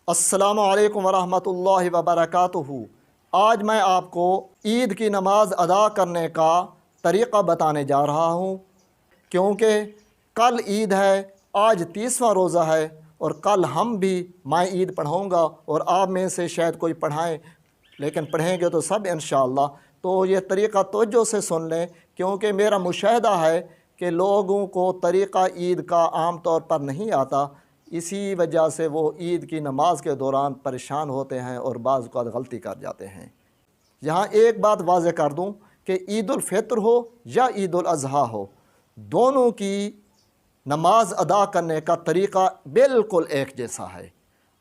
السلام علیکم ورحمۃ اللہ وبرکاتہ۔ آج میں آپ کو عید کی نماز ادا کرنے کا طریقہ بتانے جا رہا ہوں، کیونکہ کل عید ہے، آج 30واں روزہ ہے، اور کل ہم بھی میں عید پڑھوں گا اور آپ میں سے شاید کوئی پڑھائیں، لیکن پڑھیں گے تو سب انشاءاللہ۔ تو یہ طریقہ توجہ سے سن لیں، کیونکہ میرا مشاہدہ ہے کہ لوگوں کو طریقہ عید کا عام طور پر نہیں آتا، اسی وجہ سے وہ عید کی نماز کے دوران پریشان ہوتے ہیں اور بعض اوقات غلطی کر جاتے ہیں۔ یہاں ایک بات واضح کر دوں کہ عید الفطر ہو یا عید الاضحیٰ ہو، دونوں کی نماز ادا کرنے کا طریقہ بالکل ایک جیسا ہے،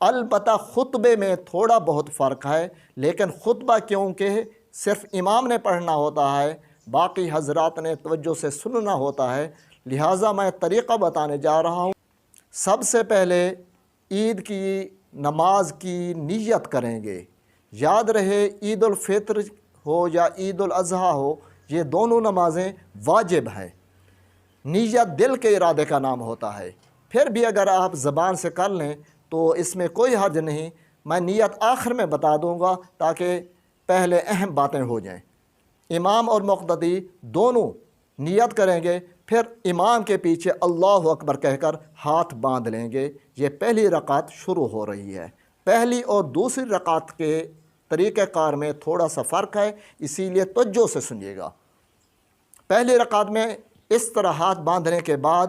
البتہ خطبے میں تھوڑا بہت فرق ہے، لیکن خطبہ کیونکہ صرف امام نے پڑھنا ہوتا ہے، باقی حضرات نے توجہ سے سننا ہوتا ہے، لہٰذا میں طریقہ بتانے جا رہا ہوں۔ سب سے پہلے عید کی نماز کی نیت کریں گے۔ یاد رہے، عید الفطر ہو یا عید الاضحیٰ ہو، یہ دونوں نمازیں واجب ہیں۔ نیت دل کے ارادے کا نام ہوتا ہے، پھر بھی اگر آپ زبان سے کر لیں تو اس میں کوئی حرج نہیں۔ میں نیت آخر میں بتا دوں گا تاکہ پہلے اہم باتیں ہو جائیں۔ امام اور مقتدی دونوں نیت کریں گے، پھر امام کے پیچھے اللہ اکبر کہہ کر ہاتھ باندھ لیں گے۔ یہ پہلی رکعت شروع ہو رہی ہے۔ پہلی اور دوسری رکعت کے طریقہ کار میں تھوڑا سا فرق ہے، اسی لیے توجہ سے سنیے گا۔ پہلی رکعت میں اس طرح ہاتھ باندھنے کے بعد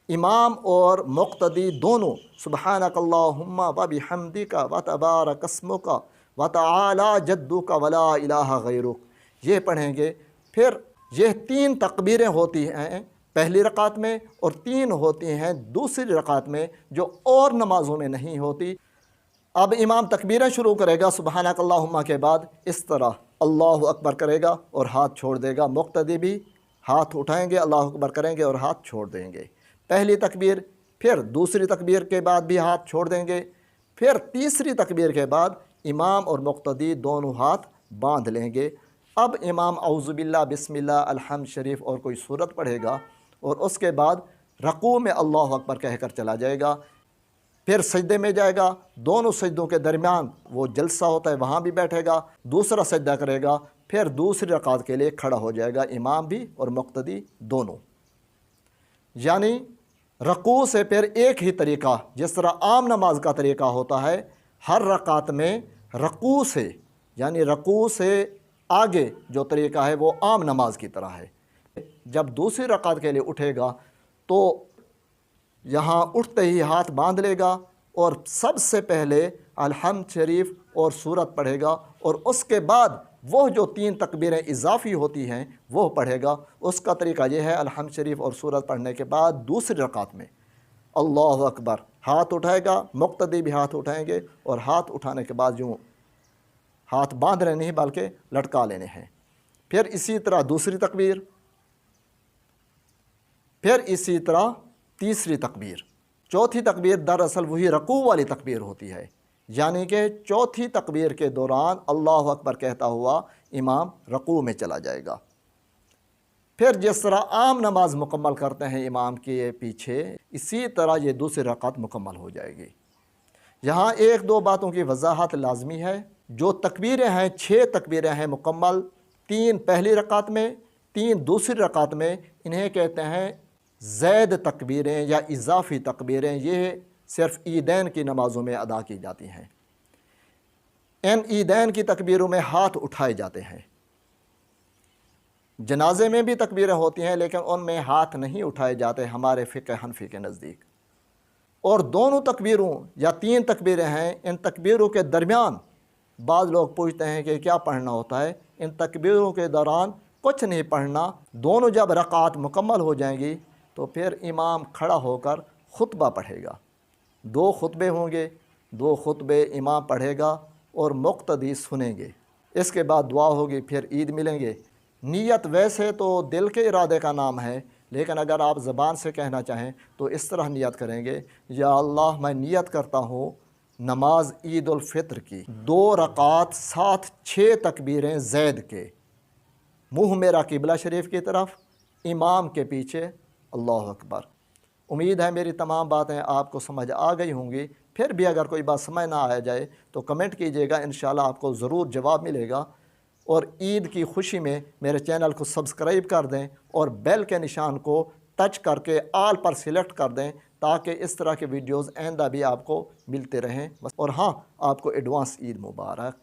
امام اور مقتدی دونوں سبحانک اللہم وبحمدک وتبارک اسمک وتعالی جدک ولا الہ غیرک، یہ پڑھیں گے۔ پھر یہ 3 تکبیریں ہوتی ہیں پہلی رکعت میں اور 3 ہوتی ہیں دوسری رکعت میں، جو اور نمازوں میں نہیں ہوتی۔ اب امام تکبیریں شروع کرے گا سبحانک اللہم کے بعد، اس طرح اللہ اکبر کرے گا اور ہاتھ چھوڑ دے گا۔ مقتدی بھی ہاتھ اٹھائیں گے، اللہ اکبر کریں گے اور ہاتھ چھوڑ دیں گے۔ پہلی تکبیر، پھر دوسری تکبیر کے بعد بھی ہاتھ چھوڑ دیں گے، پھر تیسری تکبیر کے بعد امام اور مقتدی دونوں ہاتھ باندھ لیں گے۔ اب امام اعوذ باللہ بسم اللہ الحمد شریف اور کوئی سورت پڑھے گا اور اس کے بعد رکوع میں اللہ اکبر کہہ کر چلا جائے گا، پھر سجدے میں جائے گا۔ دونوں سجدوں کے درمیان وہ جلسہ ہوتا ہے، وہاں بھی بیٹھے گا، دوسرا سجدہ کرے گا، پھر دوسری رکعت کے لیے کھڑا ہو جائے گا، امام بھی اور مقتدی دونوں۔ یعنی رکوع سے پھر ایک ہی طریقہ، جس طرح عام نماز کا طریقہ ہوتا ہے، ہر رکعت میں رکوع سے، یعنی رکوع سے آگے جو طریقہ ہے وہ عام نماز کی طرح ہے۔ جب دوسری رکعت کے لیے اٹھے گا تو یہاں اٹھتے ہی ہاتھ باندھ لے گا اور سب سے پہلے الحمد شریف اور سورت پڑھے گا، اور اس کے بعد وہ جو 3 تکبیریں اضافی ہوتی ہیں وہ پڑھے گا۔ اس کا طریقہ یہ ہے، الحمد شریف اور سورت پڑھنے کے بعد دوسری رکعت میں اللہ اکبر، ہاتھ اٹھائے گا، مقتدی بھی ہاتھ اٹھائیں گے، اور ہاتھ اٹھانے کے بعد یوں ہاتھ باندھنے نہیں بلکہ لٹکا لینے ہیں۔ پھر اسی طرح دوسری تکبیر، پھر اسی طرح تیسری تکبیر۔ چوتھی تکبیر دراصل وہی رکوع والی تکبیر ہوتی ہے، یعنی کہ چوتھی تکبیر کے دوران اللہ اکبر کہتا ہوا امام رکوع میں چلا جائے گا۔ پھر جس طرح عام نماز مکمل کرتے ہیں امام کے پیچھے، اسی طرح یہ دوسری رکعت مکمل ہو جائے گی۔ یہاں 1-2 باتوں کی وضاحت لازمی ہے۔ جو تکبیریں ہیں، 6 تکبیریں ہیں مکمل، 3 پہلی رکعت میں، 3 دوسری رکعت میں، انہیں کہتے ہیں زید تکبیریں یا اضافی تکبیریں۔ یہ صرف عیدین کی نمازوں میں ادا کی جاتی ہیں۔ ان عیدین کی تکبیروں میں ہاتھ اٹھائے جاتے ہیں۔ جنازے میں بھی تکبیریں ہوتی ہیں، لیکن ان میں ہاتھ نہیں اٹھائے جاتے ہمارے فقہ حنفی کے نزدیک۔ اور دونوں تکبیروں یا 3 تکبیریں ہیں، ان تکبیروں کے درمیان بعض لوگ پوچھتے ہیں کہ کیا پڑھنا ہوتا ہے۔ ان تکبیروں کے دوران کچھ نہیں پڑھنا۔ دونوں جب رکعت مکمل ہو جائیں گی تو پھر امام کھڑا ہو کر خطبہ پڑھے گا۔ 2 خطبے ہوں گے، 2 خطبے امام پڑھے گا اور مقتدی سنیں گے۔ اس کے بعد دعا ہوگی، پھر عید ملیں گے۔ نیت ویسے تو دل کے ارادے کا نام ہے، لیکن اگر آپ زبان سے کہنا چاہیں تو اس طرح نیت کریں گے، یا اللہ میں نیت کرتا ہوں نماز عید الفطر کی 2 رکعت ساتھ 6 تکبیریں زید کے، منہ میرا قبلہ شریف کی طرف، امام کے پیچھے اللہ اکبر۔ امید ہے میری تمام باتیں آپ کو سمجھ آ گئی ہوں گی۔ پھر بھی اگر کوئی بات سمجھ نہ آ جائے تو کمنٹ کیجیے گا، انشاءاللہ آپ کو ضرور جواب ملے گا۔ اور عید کی خوشی میں میرے چینل کو سبسکرائب کر دیں اور بیل کے نشان کو ٹچ کر کے آل پر سلیکٹ کر دیں تاکہ اس طرح کے ویڈیوز آئندہ بھی آپ کو ملتے رہیں۔ اور ہاں، آپ کو ایڈوانس عید مبارک۔